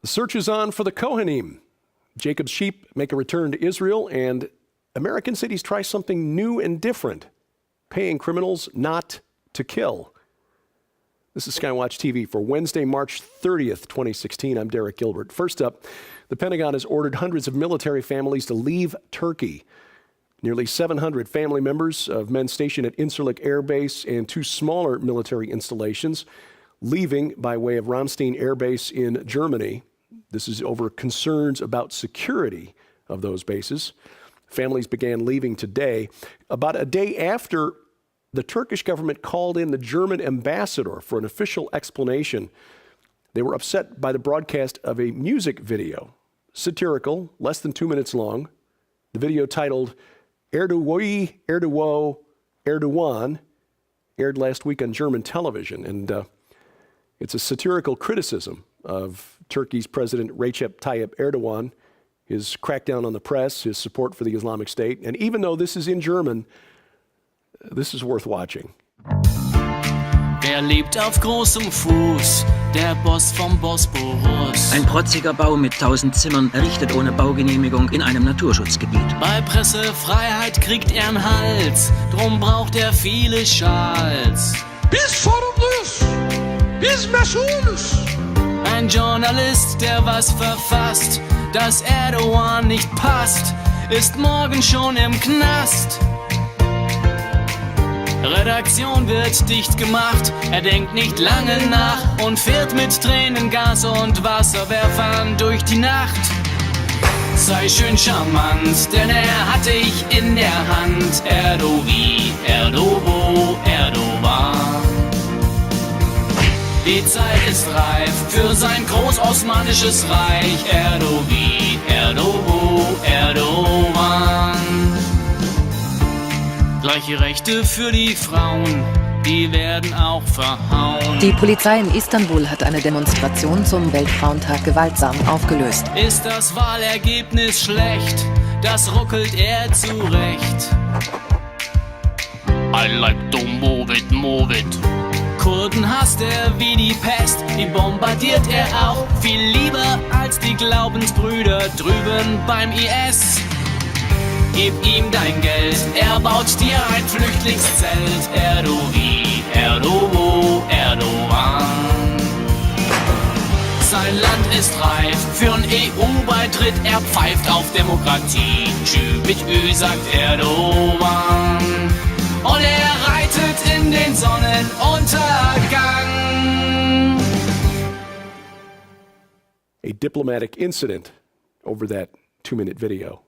The search is on for the Kohanim. Jacob's sheep make a return to Israel, and American cities try something new and different, paying criminals not to kill. This is SkyWatch TV for Wednesday, March 30th, 2016. I'm Derek Gilbert. First up, the Pentagon has ordered hundreds of military families to leave Turkey. Nearly 700 family members of men stationed at Incirlik Air Base and two smaller military installations leaving by way of Ramstein Air Base in Germany. This is over concerns about security of those bases. Families began leaving today, about a day after the Turkish government called in the German ambassador for an official explanation. They were upset by the broadcast of a music video, satirical, less than 2 minutes long. The video titled Erdowie, Erdowo, Erdogan aired last week on German television, and it's a satirical criticism of Turkey's President Recep Tayyip Erdogan, his crackdown on the press, his support for the Islamic State. And even though this is in German, this is worth watching. Wer lebt auf großem Fuß? Der Boss vom Bosporus. Ein protziger Bau mit 1000 Zimmern, errichtet ohne Baugenehmigung in einem Naturschutzgebiet. Bei Pressefreiheit kriegt er einen Hals, drum braucht er viele Schals. Biz sorumluyuz. Biz mesulüz. Ein Journalist, der was verfasst, dass Erdogan nicht passt, ist morgen schon im Knast. Redaktion wird dicht gemacht, er denkt nicht lange nach und fährt mit Tränengas und Wasserwerfern durch die Nacht. Sei schön charmant, denn er hat dich in der Hand. Erdowie, Erdowo, Erdogan. Die Zeit ist reif für sein großosmanisches Reich. Erdowie, Erdowo, Erdogan. Gleiche Rechte für die Frauen, die werden auch verhauen. Die Polizei in Istanbul hat eine Demonstration zum Weltfrauentag gewaltsam aufgelöst. Ist das Wahlergebnis schlecht? Das ruckelt er zurecht. I like to move it, move it. Kurden hasst er wie die Pest, die bombardiert er auch viel lieber als die Glaubensbrüder drüben beim IS. Gib ihm dein Geld, er baut dir ein Flüchtlingszelt. Erdowie, Erdowo, Erdogan. Sein Land ist reif für einen EU-Beitritt, er pfeift auf Demokratie. Tschü mit Ü, sagt Erdogan. Und er reitet in den Sonnenuntergang. A diplomatic incident over that 2-minute video.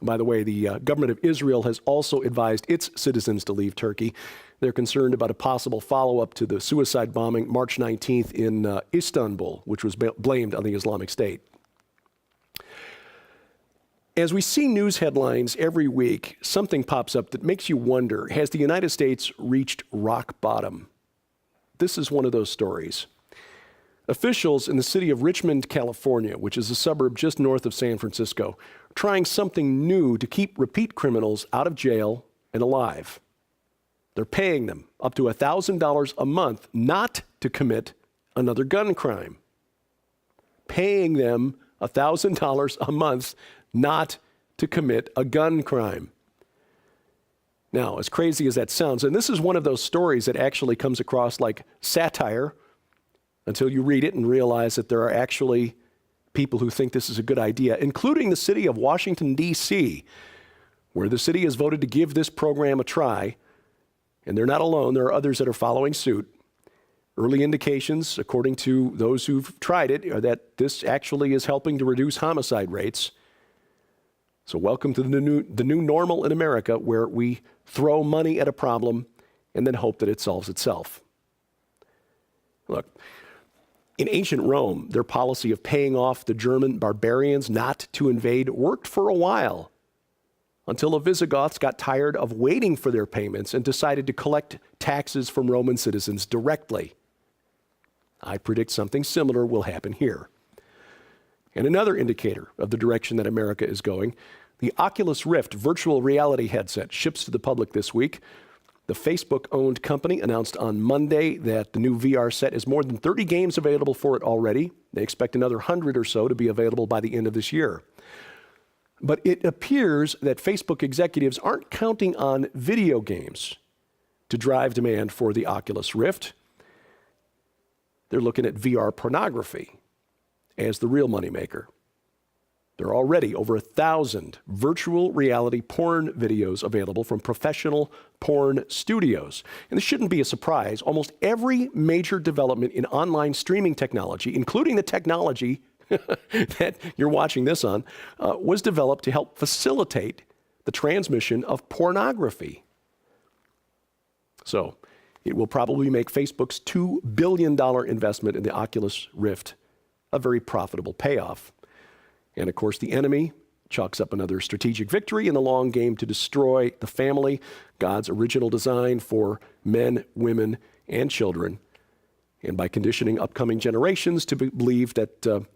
By the way, the government of Israel has also advised its citizens to leave Turkey. They're concerned about a possible follow-up to the suicide bombing March 19th in Istanbul, which was blamed on the Islamic State. As we see news headlines every week, something pops up that makes you wonder, has the United States reached rock bottom? This is one of those stories. Officials in the city of Richmond, California, which is a suburb just north of San Francisco, are trying something new to keep repeat criminals out of jail and alive. They're paying them up to $1,000 a month not to commit another gun crime. Paying them $1,000 a month not to commit a gun crime. Now, as crazy as that sounds, and this is one of those stories that actually comes across like satire, until you read it and realize that there are actually people who think this is a good idea, including the city of Washington, D.C., where the city has voted to give this program a try. And they're not alone. There are others that are following suit. Early indications, according to those who've tried it, are that this actually is helping to reduce homicide rates. So welcome to the new normal in America, where we throw money at a problem and then hope that it solves itself. Look, in ancient Rome, their policy of paying off the German barbarians not to invade worked for a while, until the Visigoths got tired of waiting for their payments and decided to collect taxes from Roman citizens directly. I predict something similar will happen here. And another indicator of the direction that America is going, the Oculus Rift virtual reality headset ships to the public this week. The Facebook-owned company announced on Monday that the new VR set has more than 30 games available for it already. They expect another 100 or so to be available by the end of this year. But it appears that Facebook executives aren't counting on video games to drive demand for the Oculus Rift. They're looking at VR pornography as the real moneymaker. There are already over 1,000 virtual reality porn videos available from professional porn studios. And this shouldn't be a surprise. Almost every major development in online streaming technology, including the technology that you're watching this on, was developed to help facilitate the transmission of pornography. So it will probably make Facebook's $2 billion investment in the Oculus Rift a very profitable payoff. And of course, the enemy chalks up another strategic victory in the long game to destroy the family, God's original design for men, women, and children, and by conditioning upcoming generations to believe that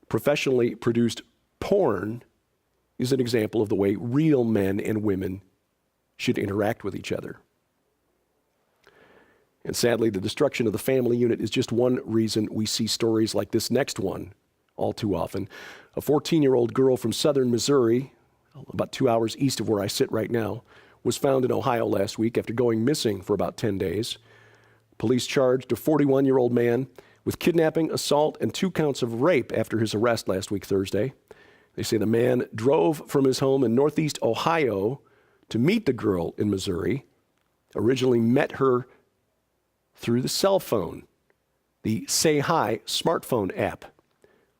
professionally produced porn is an example of the way real men and women should interact with each other. And sadly, the destruction of the family unit is just one reason we see stories like this next one all too often. A 14-year-old girl from southern Missouri, about 2 hours east of where I sit right now, was found in Ohio last week after going missing for about 10 days. Police charged a 41-year-old man with kidnapping, assault, and 2 counts of rape after his arrest last week Thursday. They say the man drove from his home in northeast Ohio to meet the girl in Missouri, originally met her through the cell phone, the Say Hi smartphone app.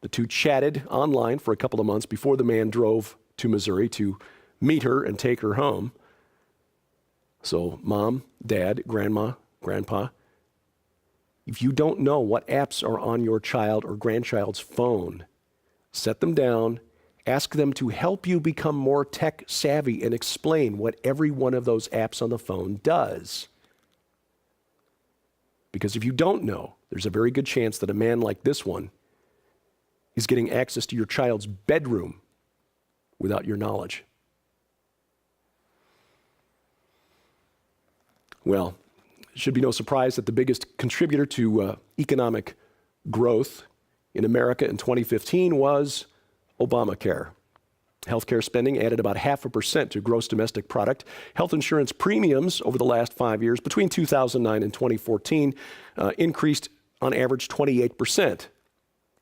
The two chatted online for a couple of months before the man drove to Missouri to meet her and take her home. So mom, dad, grandma, grandpa, if you don't know what apps are on your child or grandchild's phone, set them down, ask them to help you become more tech savvy and explain what every one of those apps on the phone does. Because if you don't know, there's a very good chance that a man like this one is getting access to your child's bedroom without your knowledge. Well, it should be no surprise that the biggest contributor to economic growth in America in 2015 was Obamacare. Healthcare spending added about 0.5% to gross domestic product. Health insurance premiums over the last 5 years, between 2009 and 2014, increased on average 28%.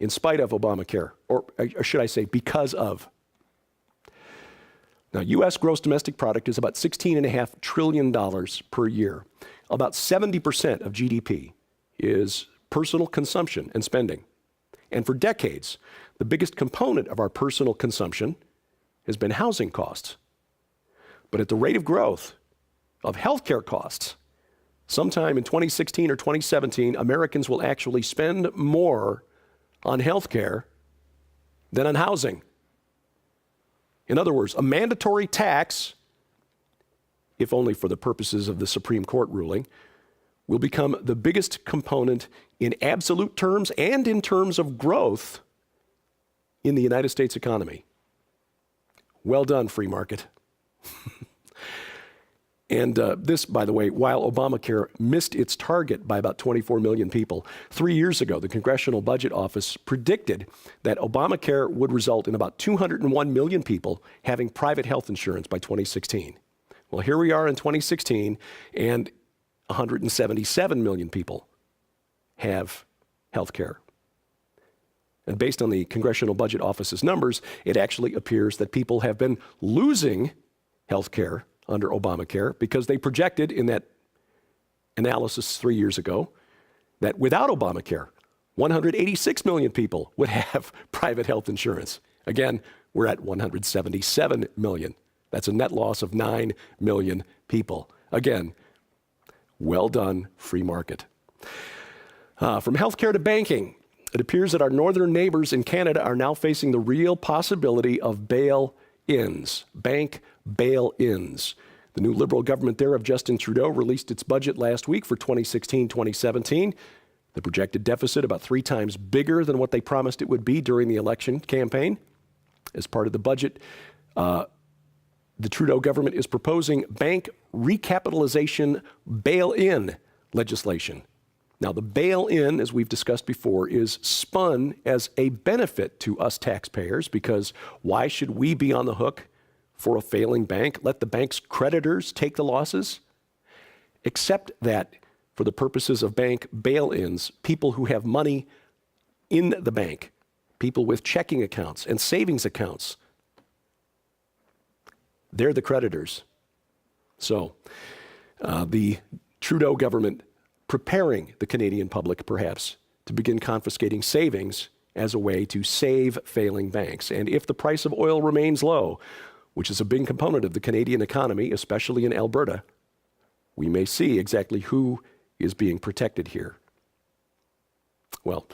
In spite of Obamacare, or should I say because of. Now, U.S. gross domestic product is about $16.5 trillion per year. About 70% of GDP is personal consumption and spending. And for decades, the biggest component of our personal consumption has been housing costs. But at the rate of growth of healthcare costs, sometime in 2016 or 2017, Americans will actually spend more on healthcare than on housing. In other words, a mandatory tax, if only for the purposes of the Supreme Court ruling, will become the biggest component in absolute terms and in terms of growth in the United States economy. Well done, free market. And this, by the way, while Obamacare missed its target by about 24 million people, 3 years ago, the Congressional Budget Office predicted that Obamacare would result in about 201 million people having private health insurance by 2016. Well, here we are in 2016, and 177 million people have health care. And based on the Congressional Budget Office's numbers, it actually appears that people have been losing health care under Obamacare because they projected in that analysis 3 years ago that without Obamacare, 186 million people would have private health insurance. Again, we're at 177 million. That's a net loss of 9 million people. Again, well done, free market. From healthcare to banking, it appears that our northern neighbors in Canada are now facing the real possibility of bail-ins, bank bail-ins. The new Liberal government there of Justin Trudeau released its budget last week for 2016-2017. The projected deficit about 3 times bigger than what they promised it would be during the election campaign. As part of the budget, the Trudeau government is proposing bank recapitalization bail-in legislation. Now, the bail-in, as we've discussed before, is spun as a benefit to us taxpayers because why should we be on the hook for a failing bank? Let the bank's creditors take the losses. Except that for the purposes of bank bail-ins, people who have money in the bank, people with checking accounts and savings accounts, they're the creditors. So the Trudeau government preparing the Canadian public, perhaps, to begin confiscating savings as a way to save failing banks. And if the price of oil remains low, which is a big component of the Canadian economy, especially in Alberta, we may see exactly who is being protected here. Well,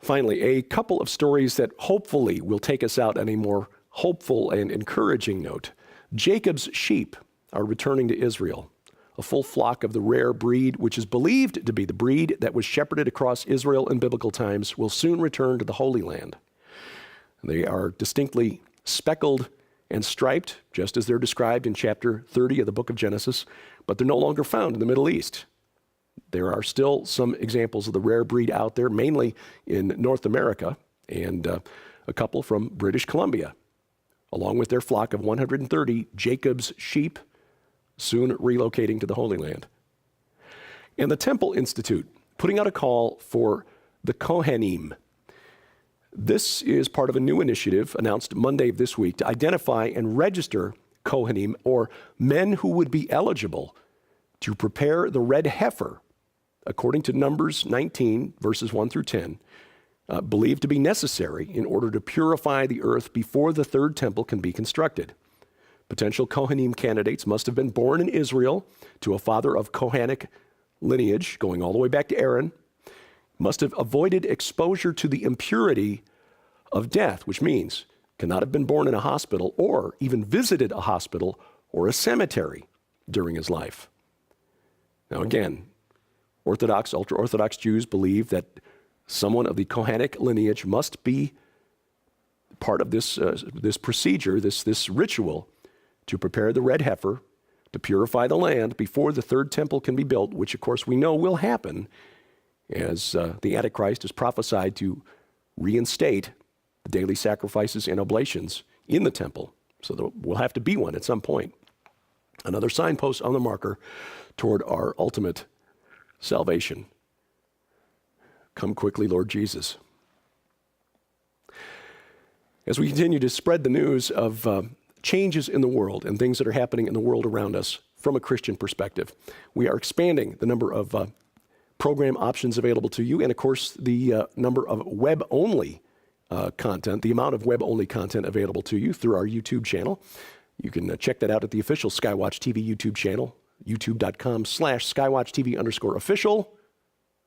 finally, a couple of stories that hopefully will take us out on a more hopeful and encouraging note. Jacob's sheep are returning to Israel. A full flock of the rare breed, which is believed to be the breed that was shepherded across Israel in biblical times, will soon return to the Holy Land. They are distinctly speckled and striped, just as they're described in chapter 30 of the book of Genesis, but they're no longer found in the Middle East. There are still some examples of the rare breed out there, mainly in North America, and a couple from British Columbia, along with their flock of 130 Jacob's sheep, soon relocating to the Holy Land. And the Temple Institute putting out a call for the Kohanim. This is part of a new initiative announced Monday of this week to identify and register Kohanim, or men who would be eligible to prepare the red heifer, according to Numbers 19, verses 1 through 10, believed to be necessary in order to purify the earth before the third temple can be constructed. Potential Kohanim candidates must have been born in Israel to a father of Kohanic lineage, going all the way back to Aaron, must have avoided exposure to the impurity of death, which means cannot have been born in a hospital or even visited a hospital or a cemetery during his life. Now again, Orthodox, ultra-Orthodox Jews believe that someone of the Kohanic lineage must be part of this procedure, this ritual, to prepare the red heifer, to purify the land before the third temple can be built, which of course we know will happen as the Antichrist is prophesied to reinstate the daily sacrifices and oblations in the temple. So there will have to be one at some point. Another signpost on the marker toward our ultimate salvation. Come quickly, Lord Jesus. As we continue to spread the news of changes in the world and things that are happening in the world around us from a Christian perspective, we are expanding the number of program options available to you, and of course the number of web-only content, the amount of web-only content available to you through our YouTube channel. You can check that out at the official SkyWatchTV YouTube channel, youtube.com/SkyWatchTV_official,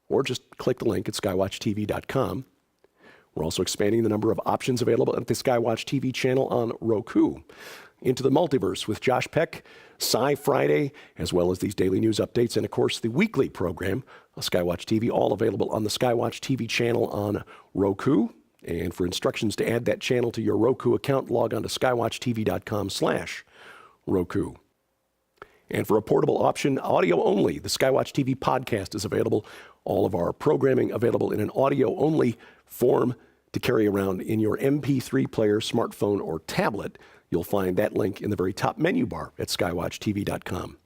or just click the link at skywatchtv.com. We're also expanding the number of options available at the SkyWatch TV channel on Roku. Into the Multiverse with Josh Peck, Sci Friday, as well as these daily news updates, and of course the weekly program, SkyWatch TV, all available on the SkyWatch TV channel on Roku. And for instructions to add that channel to your Roku account, log on to skywatchtv.com/Roku. And for a portable option, audio only, the SkyWatch TV podcast is available. All of our programming available in an audio-only form to carry around in your MP3 player, smartphone, or tablet. You'll find that link in the very top menu bar at skywatchtv.com.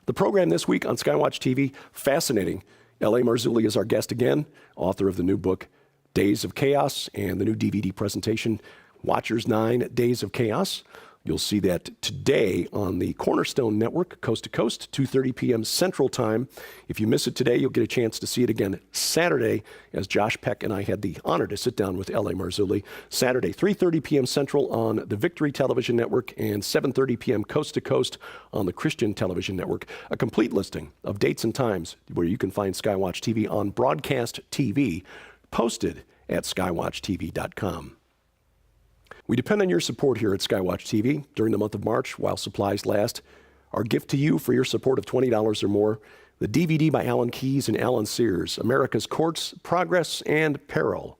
The program this week on SkyWatch TV, fascinating. L.A. Marzulli is our guest again, author of the new book, Days of Chaos, and the new DVD presentation, Watchers 9 Days of Chaos. You'll see that today on the Cornerstone Network, coast to coast, 2:30 p.m. Central Time. If you miss it today, you'll get a chance to see it again Saturday, as Josh Peck and I had the honor to sit down with L.A. Marzulli. Saturday, 3:30 p.m. Central on the Victory Television Network and 7:30 p.m. coast to coast on the Christian Television Network. A complete listing of dates and times where you can find SkyWatch TV on Broadcast TV, posted at skywatchtv.com. We depend on your support here at SkyWatch TV during the month of March while supplies last. Our gift to you for your support of $20 or more, the DVD by Alan Keyes and Alan Sears, America's Courts, Progress, and Peril.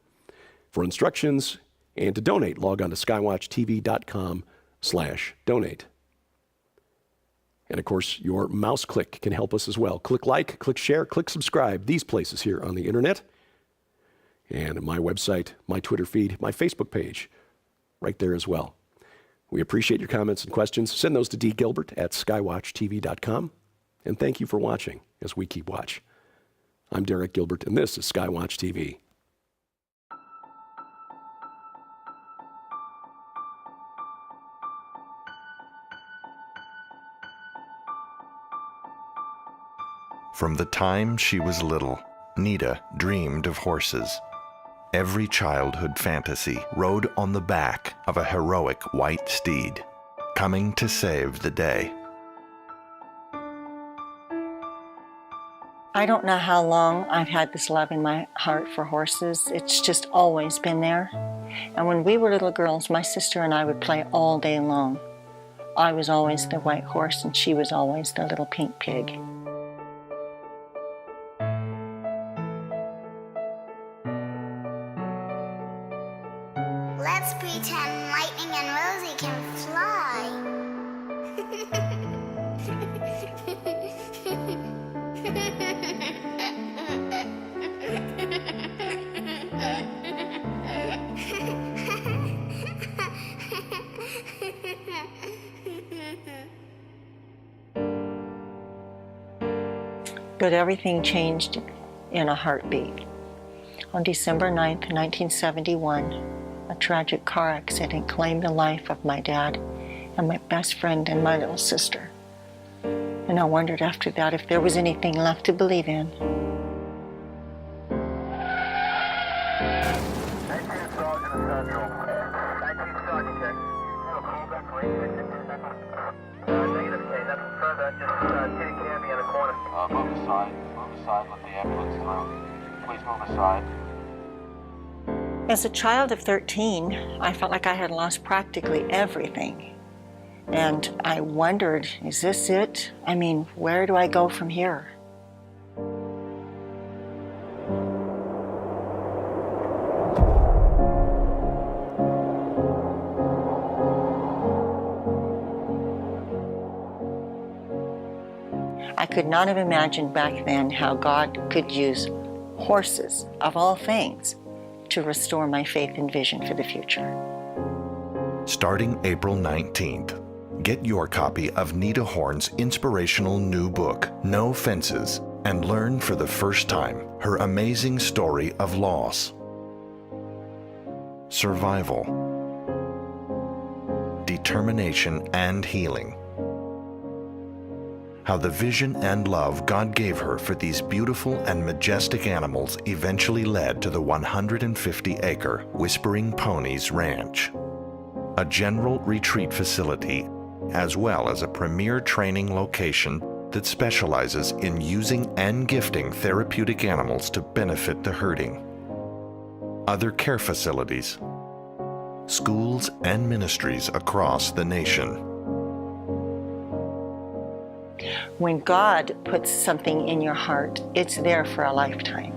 For instructions and to donate, log on to skywatchtv.com/donate. And of course, your mouse click can help us as well. Click like, click share, click subscribe, these places here on the internet. And my website, my Twitter feed, my Facebook page, right there as well. We appreciate your comments and questions. Send those to dgilbert@skywatchtv.com. And thank you for watching as we keep watch. I'm Derek Gilbert, and this is SkyWatch TV. From the time she was little, Nita dreamed of horses. Every childhood fantasy rode on the back of a heroic white steed, coming to save the day. I don't know how long I've had this love in my heart for horses. It's just always been there. And when we were little girls, my sister and I would play all day long. I was always the white horse and she was always the little pink pig. Let's pretend Lightning and Rosie can fly. But everything changed in a heartbeat. On December 9th, 1971, a tragic car accident claimed the life of my dad and my best friend and my little sister. And I wondered after that if there was anything left to believe in. Move aside, let the ambulance through. Please move aside. As a child of 13, I felt like I had lost practically everything. And I wondered, is this it? I mean, where do I go from here? I could not have imagined back then how God could use horses, of all things, to restore my faith and vision for the future. Starting April 19th, get your copy of Nita Horn's inspirational new book, No Fences, and learn for the first time her amazing story of loss, survival, determination, and healing. How the vision and love God gave her for these beautiful and majestic animals eventually led to the 150-acre Whispering Ponies Ranch, a general retreat facility, as well as a premier training location that specializes in using and gifting therapeutic animals to benefit the herding. Other care facilities, schools, and ministries across the nation. When God puts something in your heart, it's there for a lifetime.